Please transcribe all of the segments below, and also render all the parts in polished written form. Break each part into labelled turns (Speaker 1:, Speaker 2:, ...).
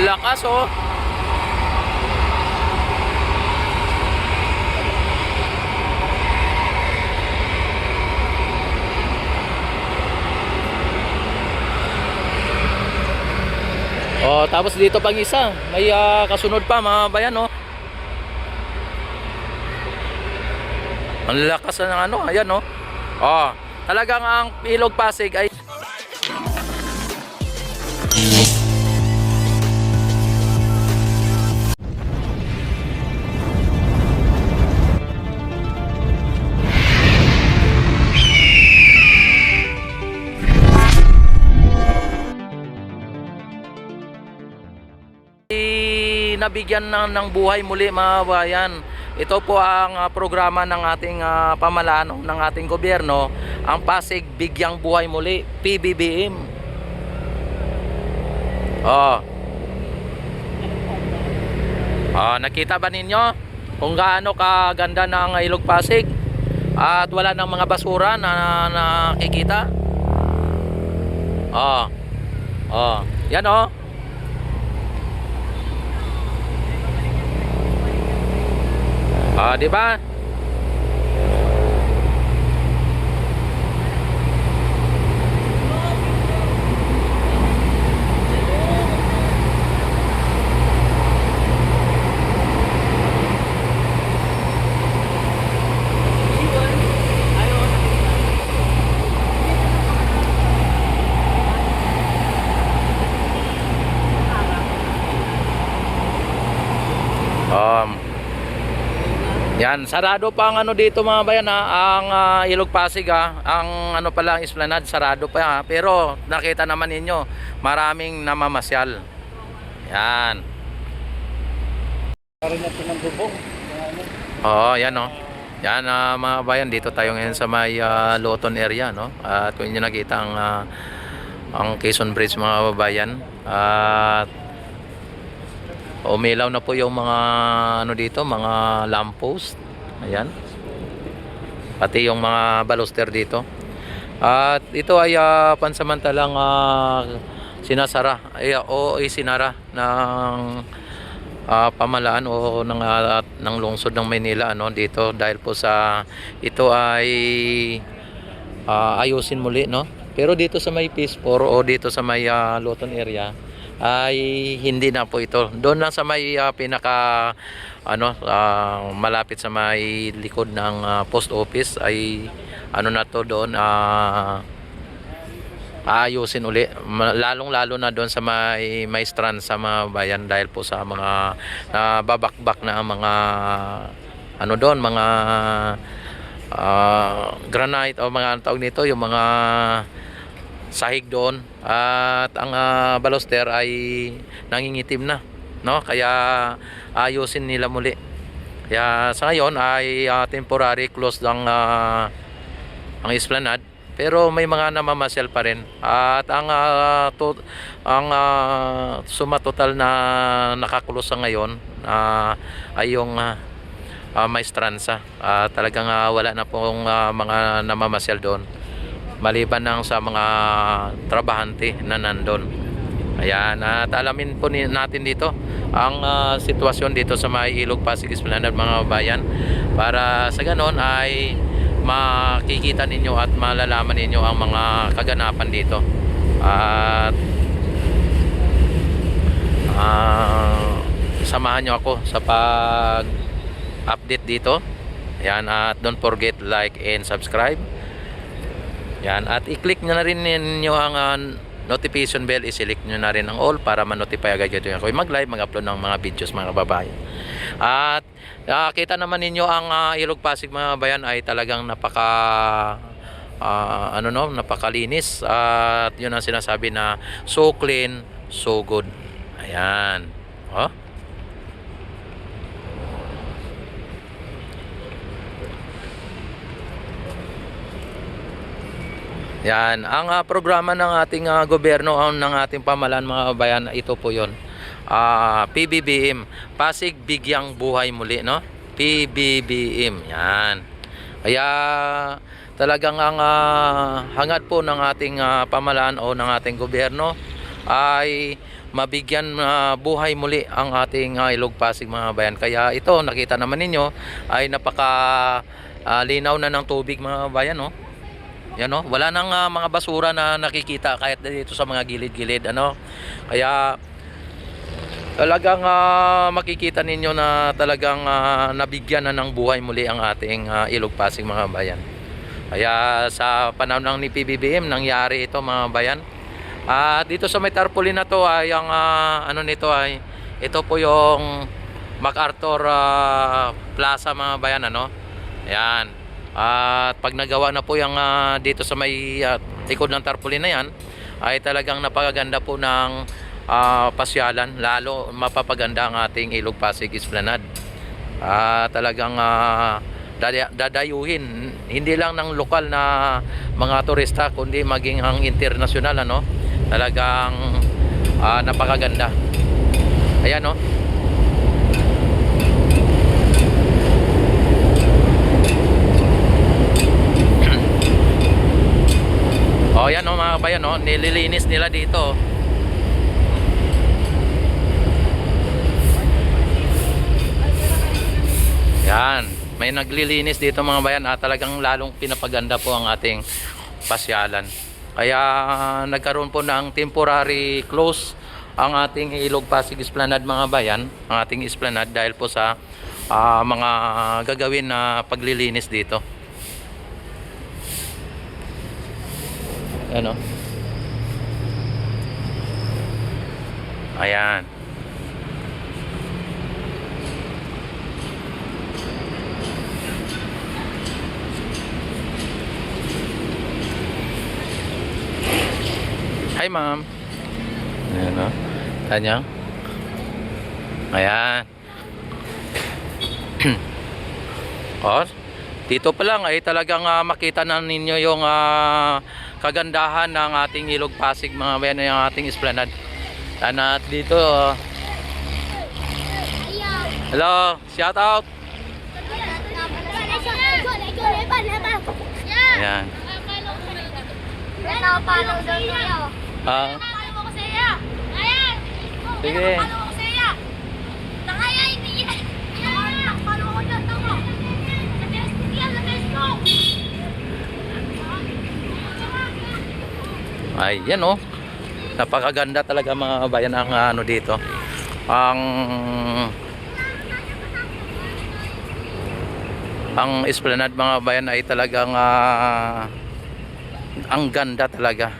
Speaker 1: lakas oh. Oh, tapos dito pang isa, may kasunod pa mga bayan oh. Ang lakas ng ano, ayan oh. Oh, talagang ang Ilog Pasig ay nabigyan ng buhay muli mga bayan. Ito po ang programa ng ating pamahalaan ng ating gobyerno, ang Pasig Bigyang Buhay Muli, PBBM. Oh. Oh, nakita ba ninyo kung gaano kaganda ng Ilog Pasig? At wala nang mga basura na nakikita. Oh. Oh, yan oh. Ah, di ba? Yan, sarado pa ang ano dito mga bayan ha, ang Ilog Pasig ha, ang ano pala ang Esplanade sarado pa ha, pero nakita naman ninyo maraming namamasyal. Yan. Oh, yan oh. Yan mga bayan, dito tayo ngayon sa may Loton area no. At kung inyo nakita ang Quezon Bridge mga bayan, at umilaw na po yung mga ano dito, mga lamppost. Ayan. Pati yung mga baluster dito. At ito ay pansamantalang sinasara o isinara ng pamahalaan o ng lungsod ng Maynila ano dito dahil po sa ito ay ayusin muli no. Pero dito sa may Phase 4 o dito sa may Loton area ay hindi na po ito. Doon lang sa may pinaka ano malapit sa may likod ng post office ay ano na to doon ayusin uli. Lalong lalo na doon sa may strand sa mga bayan dahil po sa mga babakbak na mga ano doon mga granite o mga tawag nito yung mga sahig doon at ang baluster ay nangingitim na no, kaya ayusin nila muli. Kaya sa ngayon ay temporary closed ang Esplanade pero may mga namamasyal pa rin at ang suma total na nakakulos sa ngayon ay yung Maestranza. Talagang wala na pong mga namamasyal doon maliban ng sa mga trabahante na nandun. Ayan, at alamin po natin dito ang sitwasyon dito sa may Ilog Pasig Esplanade mga bayan para sa ganon ay makikita ninyo at malalaman ninyo ang mga kaganapan dito at samahan nyo ako sa pag update dito. Ayan, at don't forget like and subscribe. Yan, at i-click nyo na rin ninyo ang notification bell, i-select nyo na rin ang all para ma-notify agad yung ako mag-live, mag-upload ng mga videos mga babae. At kita naman ninyo ang Ilog Pasig mga bayan ay talagang napakalinis at yun ang sinasabi na so clean, so good. Ayan. Oh. Yan, ang programa ng ating gobyerno ng ating pamahalaan mga bayan, ito po 'yon. PBBM, Pasig Bigyang Buhay Muli, no? PBBM. Yan. Kaya talagang ang hangad po ng ating pamahalaan o ng ating gobyerno ay mabigyan buhay muli ang ating Ilog Pasig mga bayan. Kaya ito nakita naman ninyo ay napaka linaw na ng tubig mga bayan, no? Yan, no? Wala nang mga basura na nakikita kahit dito sa mga gilid-gilid, ano. Kaya talagang makikita ninyo na talagang nabigyan na ng buhay muli ang ating Ilog Pasig mga bayan. Kaya sa panahon ng ni PBBM nangyari ito mga bayan. Dito sa may tarpaulin na to ay ang ano nito ay ito po yung MacArthur Plaza mga bayan, ano. Ayan. At pag nagawa na po yung dito sa may likod ng tarpaulin na yan ay talagang napakaganda po ng pasyalan, lalo mapapaganda ang ating Ilog Pasig Esplanade. Talagang dadayuhin hindi lang ng lokal na mga turista kundi maging ang internasyonal, ano. Talagang napakaganda. Ayan, no. Oh, yan, no, mga kabayan, no, nililinis nila dito. Yan, may naglilinis dito mga bayan, talagang lalong pinapaganda po ang ating pasyalan. Kaya nagkaroon po ng temporary close ang ating Ilog Pasig Esplanade mga bayan, ang ating esplanade dahil po sa mga gagawin na paglilinis dito. Ano? Ayan. Hi, ma'am. Ayan, no? Tanya. Ayan. Oh, dito pa lang ay talagang makita na ninyo yung kagandahan ng ating Ilog Pasig mga bayan, yung ating esplanade. At dito hello, shout out. Ayan. Sige. Ay, yan, oh. Napakaganda talaga mga bayan ang ano dito. Ang esplanade mga bayan ay talagang ang ganda talaga.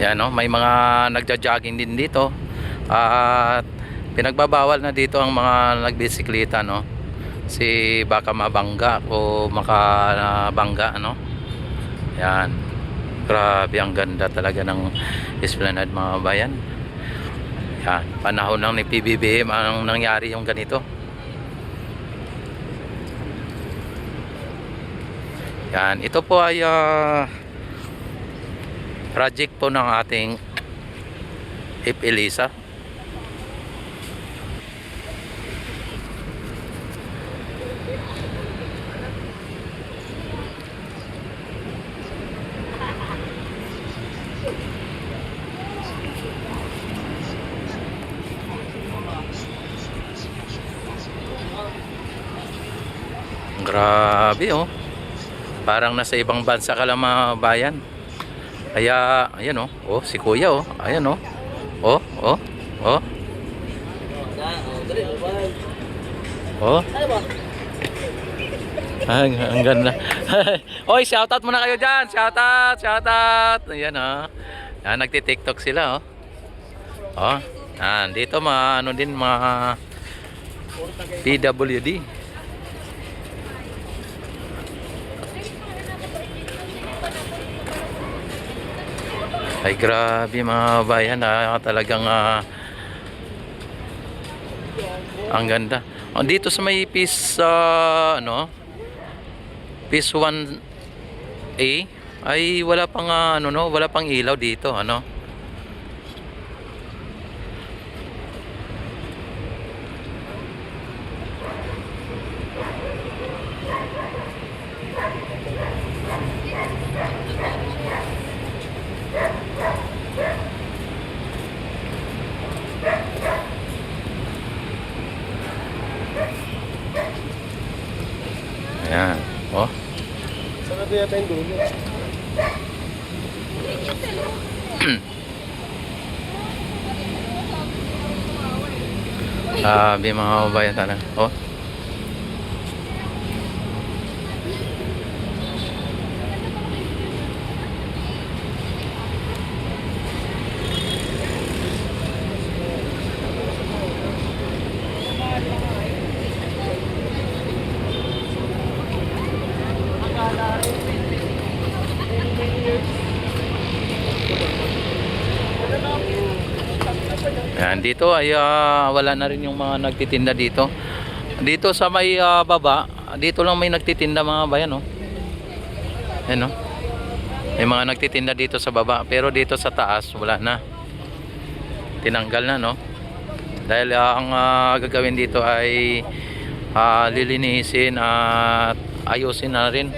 Speaker 1: Yan, no, may mga nagja-jogging din dito. At pinagbabawal na dito ang mga nagbisikleta, no. Si baka mabangga o makabangga, ano. Yan. Grabe ang ganda talaga ng esplanade mga bayan. Yan, panahon ng ni PBBM ang nangyari yung ganito. Yan, ito po ay project po ng ating Elisa. Grabe, oh. Parang nasa ibang bansa ka lang mga bayan. Kaya ayan, oh. Oh, si Kuya, oh. Ayan, oh. Oh, oh, oh. Oh. Ang ganda. Oy, shoutout muna kayo diyan. Shoutout, shoutout. Ayan, oh. Yan, nagti-TikTok sila, oh. Oh. Yan, dito mga ano din mga PWD. Ay, grabe mga bayan, talagang ang ganda. Dito sa may piece ano, piece 1A ay wala pang ano, no, wala pang ilaw dito, ano.
Speaker 2: Sarado yata yung dulo.
Speaker 1: Sabi mga kababayan talaga. Oh. Yan, dito ay wala na rin yung mga nagtitinda dito. Dito sa may baba, dito lang may nagtitinda mga bayan, oh. Ayan, oh. May mga nagtitinda dito sa baba, pero dito sa taas wala na. Tinanggal na, no? Dahil ang gagawin dito ay lilinisin at ayusin na rin